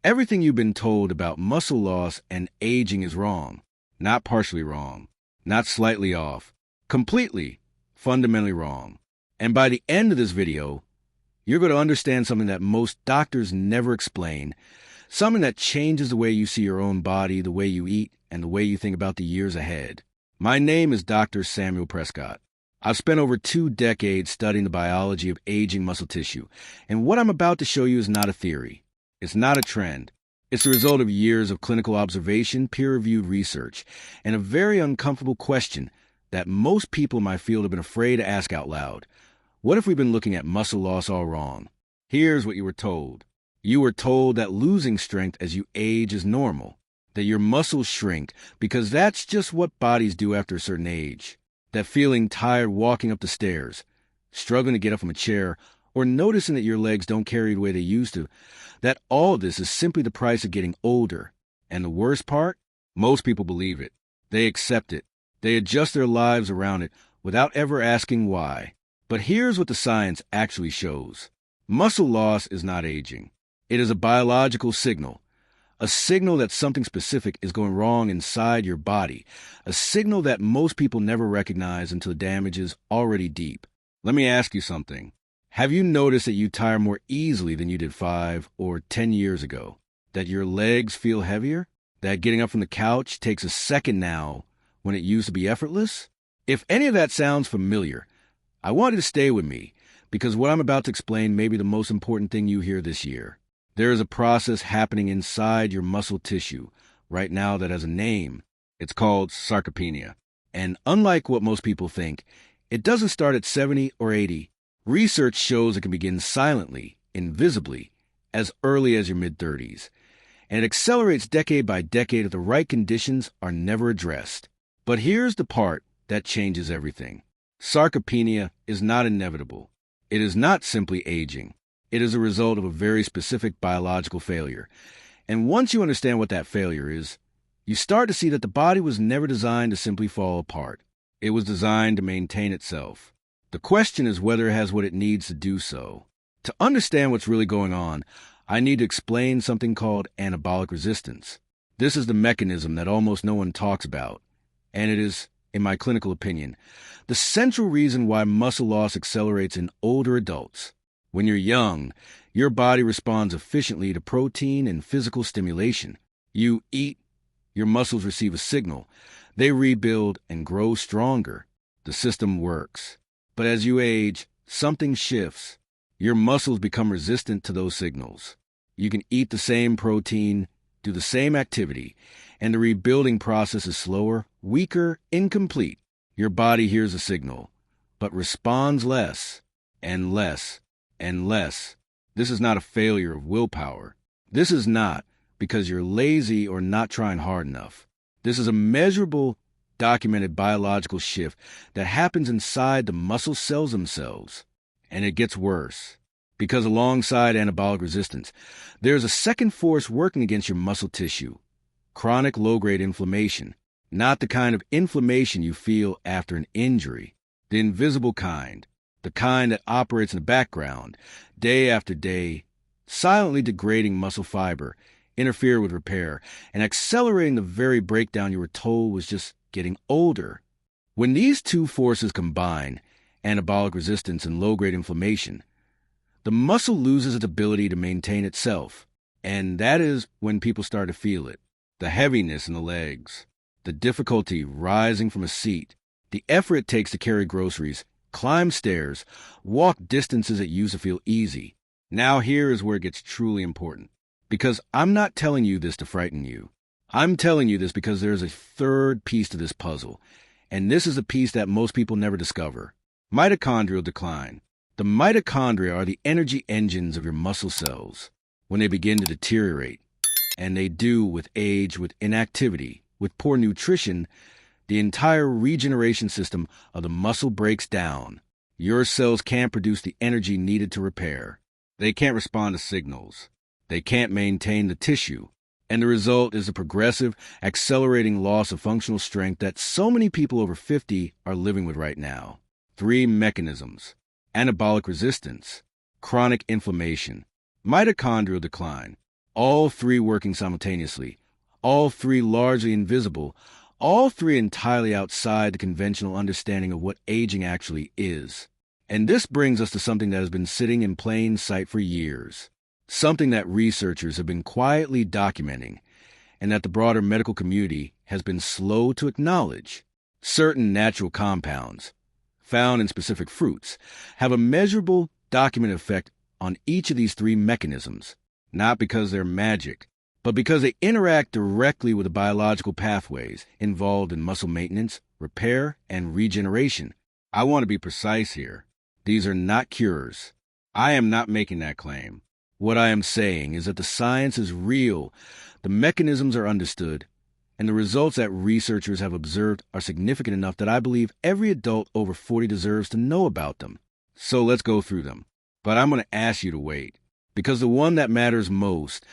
Everything you've been told about muscle loss and aging is wrong. Not partially wrong. Not slightly off. Completely, fundamentally wrong. And by the end of this video, you're going to understand something that most doctors never explain, something that changes the way you see your own body, the way you eat, and the way you think about the years ahead. My name is Dr. Samuel Prescott. I've spent over 2 decades studying the biology of aging muscle tissue, and what I'm about to show you is not a theory. It's not a trend. It's the result of years of clinical observation, peer-reviewed research, and a very uncomfortable question that most people in my field have been afraid to ask out loud. What if we've been looking at muscle loss all wrong? Here's what you were told. You were told that losing strength as you age is normal, that your muscles shrink because that's just what bodies do after a certain age, that feeling tired walking up the stairs, struggling to get up from a chair, or noticing that your legs don't carry the way they used to, that all this is simply the price of getting older. And the worst part? Most people believe it. They accept it. They adjust their lives around it without ever asking why. But here's what the science actually shows. Muscle loss is not aging. It is a biological signal. A signal that something specific is going wrong inside your body. A signal that most people never recognize until the damage is already deep. Let me ask you something. Have you noticed that you tire more easily than you did 5 or 10 years ago? That your legs feel heavier? That getting up from the couch takes a second now when it used to be effortless? If any of that sounds familiar, I want you to stay with me, because what I'm about to explain may be the most important thing you hear this year. There is a process happening inside your muscle tissue right now that has a name. It's called sarcopenia. And unlike what most people think, it doesn't start at 70 or 80. Research shows it can begin silently, invisibly, as early as your mid-30s. And it accelerates decade by decade if the right conditions are never addressed. But here's the part that changes everything. Sarcopenia is not inevitable. It is not simply aging. It is a result of a very specific biological failure. And once you understand what that failure is, you start to see that the body was never designed to simply fall apart. It was designed to maintain itself. The question is whether it has what it needs to do so. To understand what's really going on, I need to explain something called anabolic resistance. This is the mechanism that almost no one talks about, and it is, in my clinical opinion, the central reason why muscle loss accelerates in older adults. When you're young, your body responds efficiently to protein and physical stimulation. You eat, your muscles receive a signal. They rebuild and grow stronger. The system works. But as you age, something shifts. Your muscles become resistant to those signals. You can eat the same protein, do the same activity, and the rebuilding process is slower, weaker, incomplete. Your body hears a signal, but responds less and less and less. This is not a failure of willpower. This is not because you're lazy or not trying hard enough. This is a measurable, documented biological shift that happens inside the muscle cells themselves. And it gets worse, because alongside anabolic resistance, there's a second force working against your muscle tissue. Chronic low-grade inflammation. Not the kind of inflammation you feel after an injury. The invisible kind. The kind that operates in the background, day after day, silently degrading muscle fiber, interfere with repair, and accelerating the very breakdown you were told was just getting older. When these two forces combine, anabolic resistance and low-grade inflammation, the muscle loses its ability to maintain itself, and that is when people start to feel it. The heaviness in the legs, the difficulty rising from a seat, the effort it takes to carry groceries, climb stairs, walk distances that used to feel easy. Now here is where it gets truly important. Because I'm not telling you this to frighten you. I'm telling you this because there's a third piece to this puzzle, and this is a piece that most people never discover. Mitochondrial decline. The mitochondria are the energy engines of your muscle cells. When they begin to deteriorate, and they do with age, with inactivity, with poor nutrition, the entire regeneration system of the muscle breaks down. Your cells can't produce the energy needed to repair. They can't respond to signals. They can't maintain the tissue. And the result is a progressive, accelerating loss of functional strength that so many people over 50 are living with right now. 3 mechanisms: anabolic resistance, chronic inflammation, mitochondrial decline. all three working simultaneously, all three largely invisible, all three entirely outside the conventional understanding of what aging actually is. And this brings us to something that has been sitting in plain sight for years, something that researchers have been quietly documenting, and that the broader medical community has been slow to acknowledge. Certain natural compounds, found in specific fruits, have a measurable, documented effect on each of these three mechanisms, not because they're magic, but because they interact directly with the biological pathways involved in muscle maintenance, repair, and regeneration. I want to be precise here. These are not cures. I am not making that claim. What I am saying is that the science is real, the mechanisms are understood, and the results that researchers have observed are significant enough that I believe every adult over 40 deserves to know about them. So let's go through them. But I'm going to ask you to wait, because the one that matters most,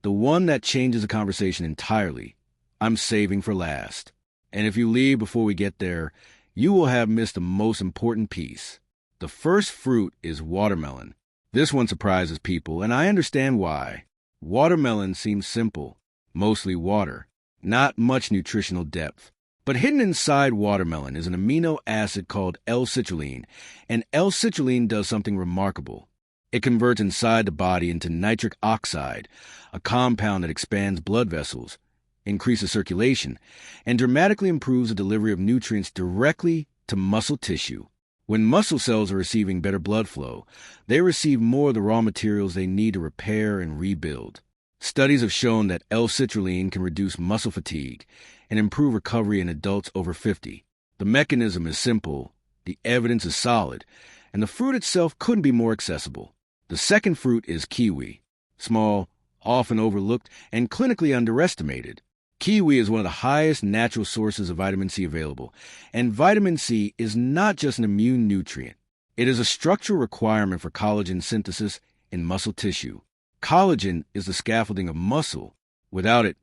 the one that changes the conversation entirely, I'm saving for last. And if you leave before we get there, you will have missed the most important piece. The first fruit is watermelon. This one surprises people, and I understand why. Watermelon seems simple, mostly water, not much nutritional depth. But hidden inside watermelon is an amino acid called L-citrulline, and L-citrulline does something remarkable. It converts inside the body into nitric oxide, a compound that expands blood vessels, increases circulation, and dramatically improves the delivery of nutrients directly to muscle tissue. When muscle cells are receiving better blood flow, they receive more of the raw materials they need to repair and rebuild. Studies have shown that L-citrulline can reduce muscle fatigue and improve recovery in adults over 50. The mechanism is simple, the evidence is solid, and the fruit itself couldn't be more accessible. The second fruit is kiwi. Small, often overlooked, and clinically underestimated. Kiwi is one of the highest natural sources of vitamin C available, and vitamin C is not just an immune nutrient. It is a structural requirement for collagen synthesis in muscle tissue. Collagen is the scaffolding of muscle. Without it,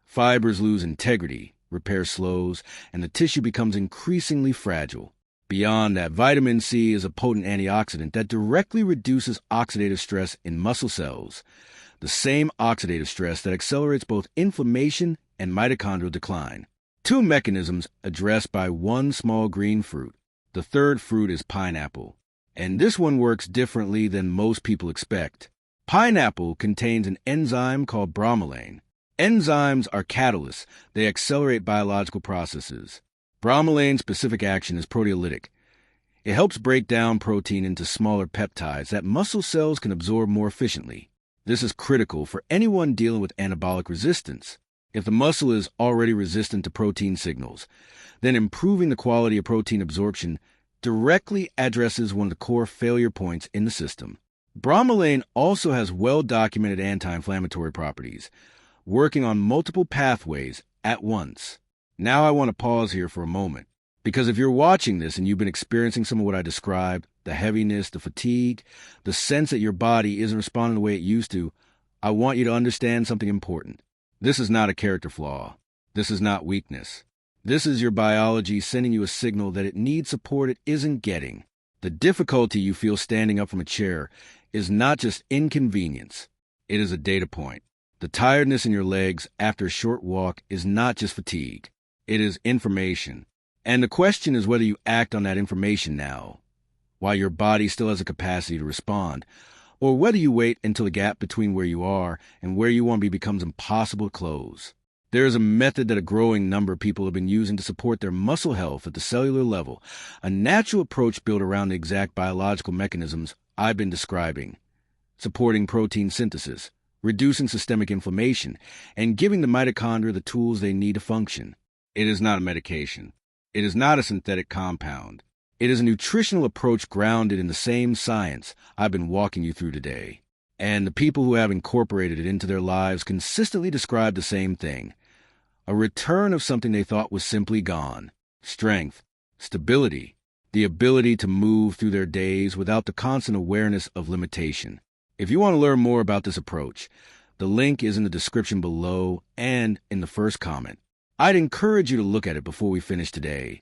fibers lose integrity, repair slows, and the tissue becomes increasingly fragile. Beyond that, vitamin C is a potent antioxidant that directly reduces oxidative stress in muscle cells, the same oxidative stress that accelerates both inflammation and mitochondrial decline. Two mechanisms addressed by one small green fruit. The third fruit is pineapple, and this one works differently than most people expect. Pineapple contains an enzyme called bromelain. Enzymes are catalysts. They accelerate biological processes. Bromelain's specific action is proteolytic. It helps break down protein into smaller peptides that muscle cells can absorb more efficiently. This is critical for anyone dealing with anabolic resistance. If the muscle is already resistant to protein signals, then improving the quality of protein absorption directly addresses one of the core failure points in the system. Bromelain also has well-documented anti-inflammatory properties, working on multiple pathways at once. Now I want to pause here for a moment, because if you're watching this and you've been experiencing some of what I described, the heaviness, the fatigue, the sense that your body isn't responding the way it used to, I want you to understand something important. This is not a character flaw. This is not weakness. This is your biology sending you a signal that it needs support it isn't getting. The difficulty you feel standing up from a chair is not just inconvenience. It is a data point. The tiredness in your legs after a short walk is not just fatigue. It is information. And the question is whether you act on that information now, while your body still has a capacity to respond, or whether you wait until the gap between where you are and where you want to be becomes impossible to close. There is a method that a growing number of people have been using to support their muscle health at the cellular level, a natural approach built around the exact biological mechanisms I've been describing, supporting protein synthesis, reducing systemic inflammation, and giving the mitochondria the tools they need to function. It is not a medication. It is not a synthetic compound. It is a nutritional approach grounded in the same science I've been walking you through today. And the people who have incorporated it into their lives consistently describe the same thing. A return of something they thought was simply gone. Strength, stability, the ability to move through their days without the constant awareness of limitation. If you want to learn more about this approach, the link is in the description below and in the first comment. I'd encourage you to look at it before we finish today,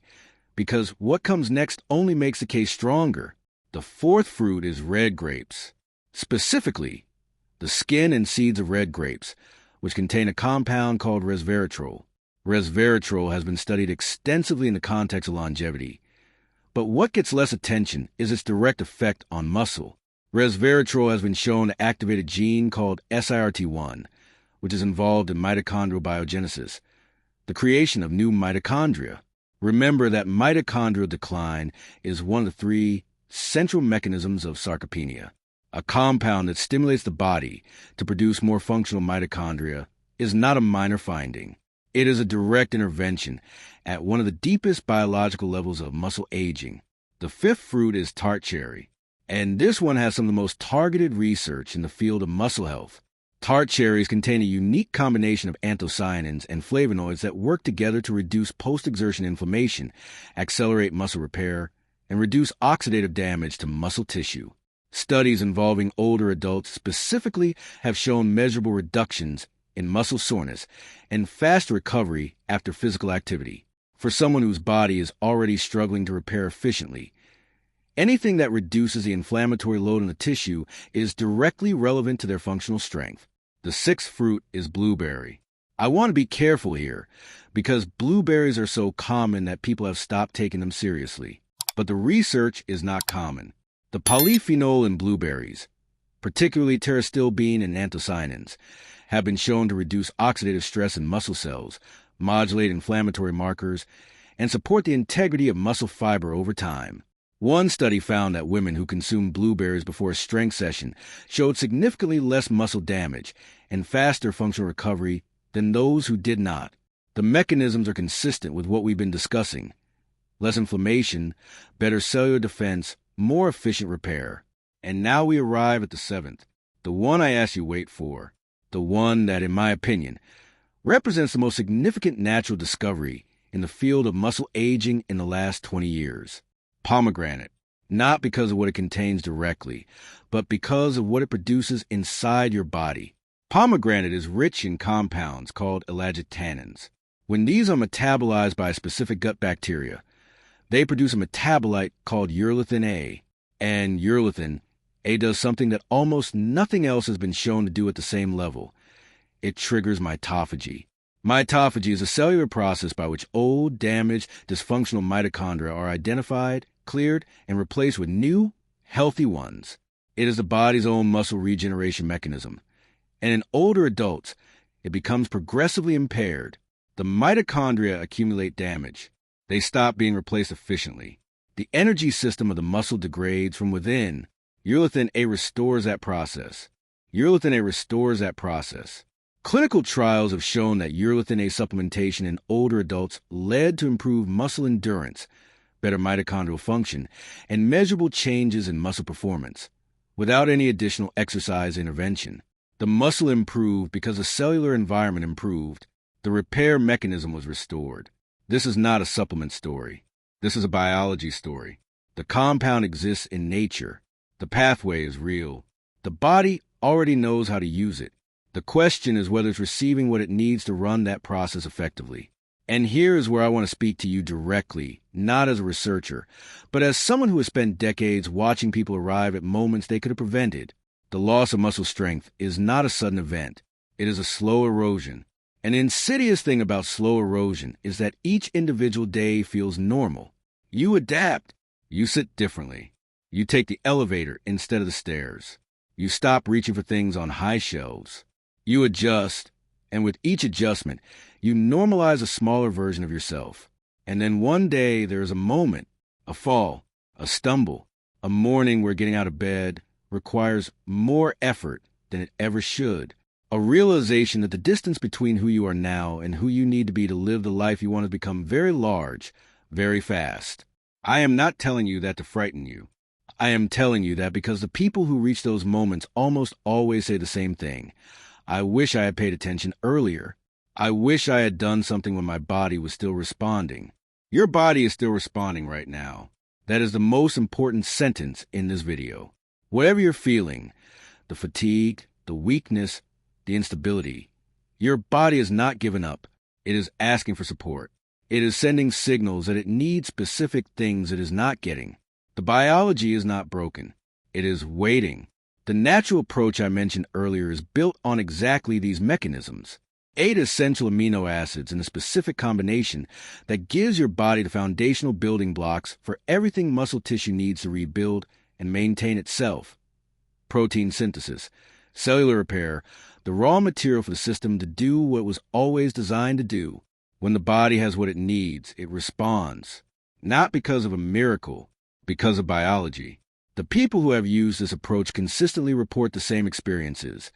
because what comes next only makes the case stronger. The fourth fruit is red grapes. Specifically, the skin and seeds of red grapes, which contain a compound called resveratrol. Resveratrol has been studied extensively in the context of longevity. But what gets less attention is its direct effect on muscle. Resveratrol has been shown to activate a gene called SIRT1, which is involved in mitochondrial biogenesis, the creation of new mitochondria. Remember that mitochondrial decline is one of the three central mechanisms of sarcopenia. A compound that stimulates the body to produce more functional mitochondria is not a minor finding. It is a direct intervention at one of the deepest biological levels of muscle aging. The fifth fruit is tart cherry, and this one has some of the most targeted research in the field of muscle health. Tart cherries contain a unique combination of anthocyanins and flavonoids that work together to reduce post-exertion inflammation, accelerate muscle repair, and reduce oxidative damage to muscle tissue. Studies involving older adults specifically have shown measurable reductions in muscle soreness and fast recovery after physical activity. For someone whose body is already struggling to repair efficiently, anything that reduces the inflammatory load on the tissue is directly relevant to their functional strength. The sixth fruit is blueberry. I want to be careful here because blueberries are so common that people have stopped taking them seriously. But the research is not common. The polyphenol in blueberries, particularly pterostilbene and anthocyanins, have been shown to reduce oxidative stress in muscle cells, modulate inflammatory markers, and support the integrity of muscle fiber over time. One study found that women who consumed blueberries before a strength session showed significantly less muscle damage and faster functional recovery than those who did not. The mechanisms are consistent with what we've been discussing. Less inflammation, better cellular defense, more efficient repair. And now we arrive at the seventh, the one I asked you wait for, the one that, in my opinion, represents the most significant natural discovery in the field of muscle aging in the last 20 years. Pomegranate, not because of what it contains directly, but because of what it produces inside your body. Pomegranate is rich in compounds called elagitannins. When these are metabolized by a specific gut bacteria, they produce a metabolite called urolithin A, and urolithin A does something that almost nothing else has been shown to do at the same level. It triggers mitophagy. Mitophagy is a cellular process by which old, damaged, dysfunctional mitochondria are identified, cleared, and replaced with new, healthy ones. It is the body's own muscle regeneration mechanism. And in older adults, it becomes progressively impaired. The mitochondria accumulate damage. They stop being replaced efficiently. The energy system of the muscle degrades from within. Urolithin A restores that process. Clinical trials have shown that urolithin A supplementation in older adults led to improved muscle endurance, better mitochondrial function, and measurable changes in muscle performance, without any additional exercise intervention. The muscle improved because the cellular environment improved. The repair mechanism was restored. This is not a supplement story. This is a biology story. The compound exists in nature. The pathway is real. The body already knows how to use it. The question is whether it's receiving what it needs to run that process effectively. And here is where I want to speak to you directly, not as a researcher, but as someone who has spent decades watching people arrive at moments they could have prevented. The loss of muscle strength is not a sudden event. It is a slow erosion. An insidious thing about slow erosion is that each individual day feels normal. You adapt. You sit differently. You take the elevator instead of the stairs. You stop reaching for things on high shelves. You adjust, and with each adjustment, you normalize a smaller version of yourself. And then one day there is a moment, a fall, a stumble, a morning where getting out of bed requires more effort than it ever should. A realization that the distance between who you are now and who you need to be to live the life you want has become very large, very fast. I am not telling you that to frighten you. I am telling you that because the people who reach those moments almost always say the same thing. I wish I had paid attention earlier. I wish I had done something when my body was still responding. Your body is still responding right now. That is the most important sentence in this video. Whatever you're feeling, the fatigue, the weakness, the instability, your body is not giving up. It is asking for support. It is sending signals that it needs specific things it is not getting. The biology is not broken. It is waiting. The natural approach I mentioned earlier is built on exactly these mechanisms. 8 essential amino acids in a specific combination that gives your body the foundational building blocks for everything muscle tissue needs to rebuild and maintain itself. Protein synthesis, cellular repair, the raw material for the system to do what it was always designed to do. When the body has what it needs, it responds. Not because of a miracle, because of biology. The people who have used this approach consistently report the same experiences.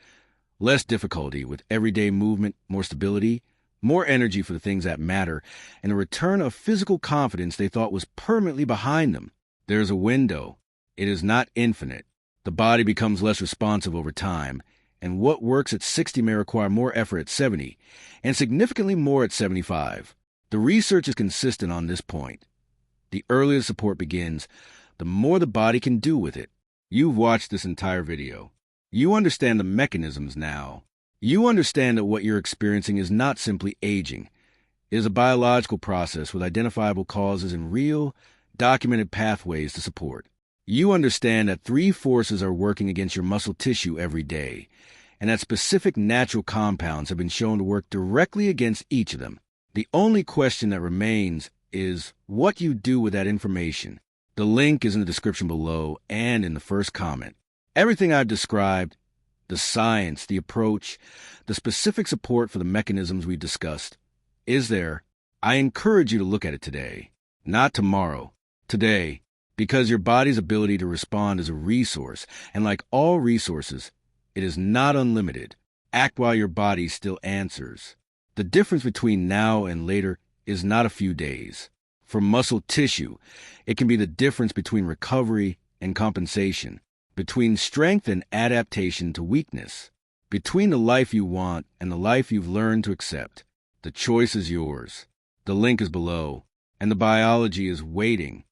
Less difficulty with everyday movement, more stability, more energy for the things that matter, and a return of physical confidence they thought was permanently behind them. There's a window. It is not infinite. The body becomes less responsive over time, and what works at 60 may require more effort at 70, and significantly more at 75. The research is consistent on this point. The earlier the support begins, the more the body can do with it. You've watched this entire video. You understand the mechanisms now. You understand that what you're experiencing is not simply aging. It is a biological process with identifiable causes and real, documented pathways to support. You understand that 3 forces are working against your muscle tissue every day, and that specific natural compounds have been shown to work directly against each of them. The only question that remains is what you do with that information. The link is in the description below and in the first comment. Everything I've described, the science, the approach, the specific support for the mechanisms we've discussed, is there. I encourage you to look at it today, not tomorrow, today, because your body's ability to respond is a resource, and like all resources, it is not unlimited. Act while your body still answers. The difference between now and later is not a few days. For muscle tissue, it can be the difference between recovery and compensation, between strength and adaptation to weakness, between the life you want and the life you've learned to accept. The choice is yours. The link is below, and the biology is waiting.